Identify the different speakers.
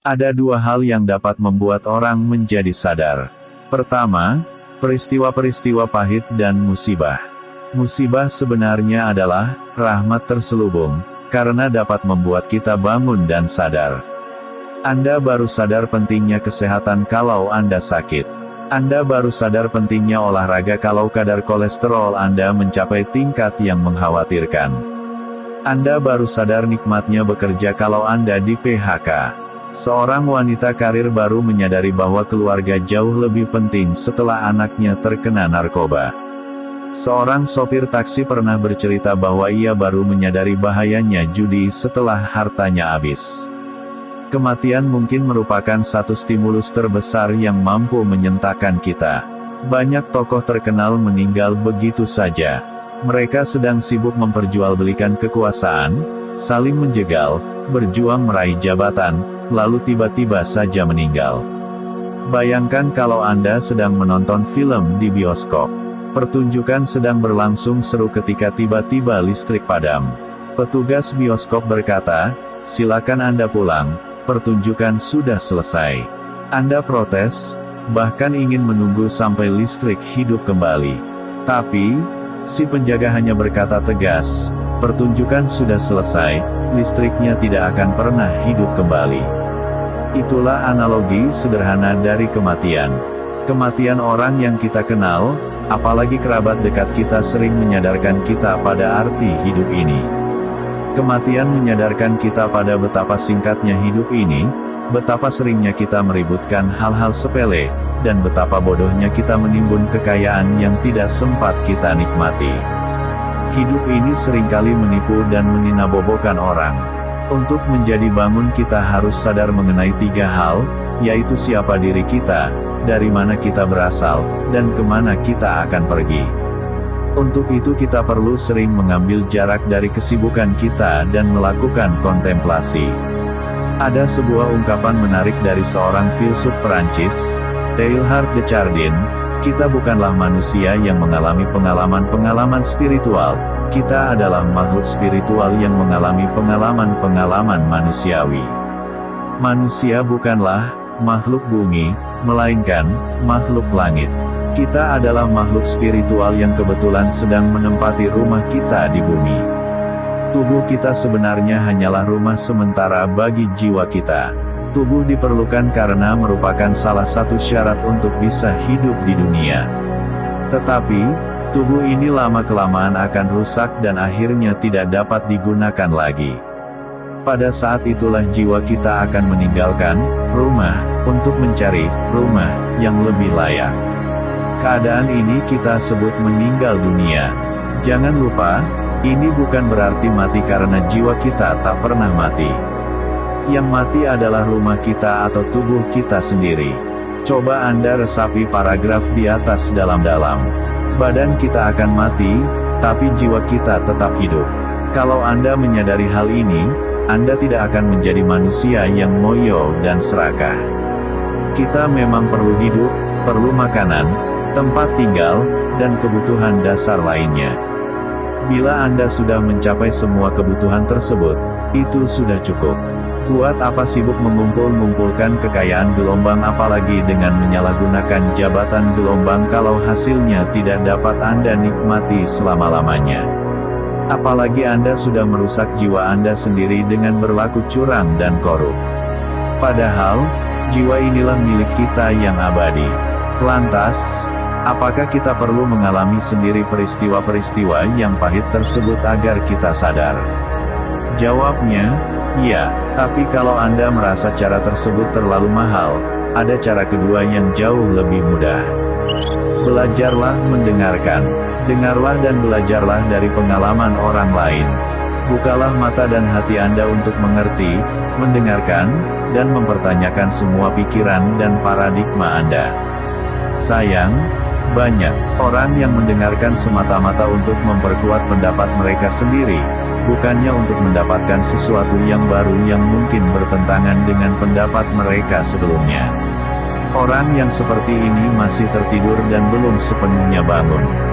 Speaker 1: Ada dua hal yang dapat membuat orang menjadi sadar. Pertama, peristiwa-peristiwa pahit dan musibah. Musibah sebenarnya adalah rahmat terselubung, karena dapat membuat kita bangun dan sadar. Anda baru sadar pentingnya kesehatan kalau Anda sakit. Anda baru sadar pentingnya olahraga kalau kadar kolesterol Anda mencapai tingkat yang mengkhawatirkan. Anda baru sadar nikmatnya bekerja kalau Anda di PHK. Seorang wanita karir baru menyadari bahwa keluarga jauh lebih penting setelah anaknya terkena narkoba. Seorang sopir taksi pernah bercerita bahwa ia baru menyadari bahayanya judi setelah hartanya habis. Kematian mungkin merupakan satu stimulus terbesar yang mampu menyentakkan kita. Banyak tokoh terkenal meninggal begitu saja. Mereka sedang sibuk memperjualbelikan kekuasaan, saling menjegal, berjuang meraih jabatan, lalu tiba-tiba saja meninggal. Bayangkan kalau Anda sedang menonton film di bioskop. Pertunjukan sedang berlangsung seru ketika tiba-tiba listrik padam. Petugas bioskop berkata, "Silakan Anda pulang. Pertunjukan sudah selesai." Anda protes, bahkan ingin menunggu sampai listrik hidup kembali. Tapi, si penjaga hanya berkata tegas, "Pertunjukan sudah selesai, listriknya tidak akan pernah hidup kembali." Itulah analogi sederhana dari kematian. Kematian orang yang kita kenal, apalagi kerabat dekat kita, sering menyadarkan kita pada arti hidup ini. Kematian menyadarkan kita pada betapa singkatnya hidup ini, betapa seringnya kita meributkan hal-hal sepele, dan betapa bodohnya kita menimbun kekayaan yang tidak sempat kita nikmati. Hidup ini seringkali menipu dan meninabobokan orang. Untuk menjadi bangun kita harus sadar mengenai tiga hal, yaitu siapa diri kita, dari mana kita berasal, dan kemana kita akan pergi. Untuk itu kita perlu sering mengambil jarak dari kesibukan kita dan melakukan kontemplasi. Ada sebuah ungkapan menarik dari seorang filsuf Perancis, Teilhard de Chardin, "Kita bukanlah manusia yang mengalami pengalaman-pengalaman spiritual, kita adalah makhluk spiritual yang mengalami pengalaman-pengalaman manusiawi." Manusia bukanlah makhluk bumi, melainkan makhluk langit. Kita adalah makhluk spiritual yang kebetulan sedang menempati rumah kita di bumi. Tubuh kita sebenarnya hanyalah rumah sementara bagi jiwa kita. Tubuh diperlukan karena merupakan salah satu syarat untuk bisa hidup di dunia. Tetapi, tubuh ini lama-kelamaan akan rusak dan akhirnya tidak dapat digunakan lagi. Pada saat itulah jiwa kita akan meninggalkan rumah untuk mencari rumah yang lebih layak. Keadaan ini kita sebut meninggal dunia. Jangan lupa, ini bukan berarti mati karena jiwa kita tak pernah mati. Yang mati adalah rumah kita atau tubuh kita sendiri. Coba Anda resapi paragraf di atas dalam-dalam. Badan kita akan mati, tapi jiwa kita tetap hidup. Kalau Anda menyadari hal ini, Anda tidak akan menjadi manusia yang ngoyo dan serakah. Kita memang perlu hidup, perlu makanan, tempat tinggal, dan kebutuhan dasar lainnya. Bila Anda sudah mencapai semua kebutuhan tersebut, itu sudah cukup. Buat apa sibuk mengumpul-ngumpulkan kekayaan gelombang, apalagi dengan menyalahgunakan jabatan gelombang kalau hasilnya tidak dapat Anda nikmati selama-lamanya. Apalagi Anda sudah merusak jiwa Anda sendiri dengan berlaku curang dan korup. Padahal, jiwa inilah milik kita yang abadi. Lantas, apakah kita perlu mengalami sendiri peristiwa-peristiwa yang pahit tersebut agar kita sadar? Jawabnya, ya. Tapi kalau Anda merasa cara tersebut terlalu mahal, ada cara kedua yang jauh lebih mudah. Belajarlah mendengarkan. Dengarlah dan belajarlah dari pengalaman orang lain. Bukalah mata dan hati Anda untuk mengerti, mendengarkan, dan mempertanyakan semua pikiran dan paradigma Anda. Sayang, banyak orang yang mendengarkan semata-mata untuk memperkuat pendapat mereka sendiri, bukannya untuk mendapatkan sesuatu yang baru yang mungkin bertentangan dengan pendapat mereka sebelumnya. Orang yang seperti ini masih tertidur dan belum sepenuhnya bangun.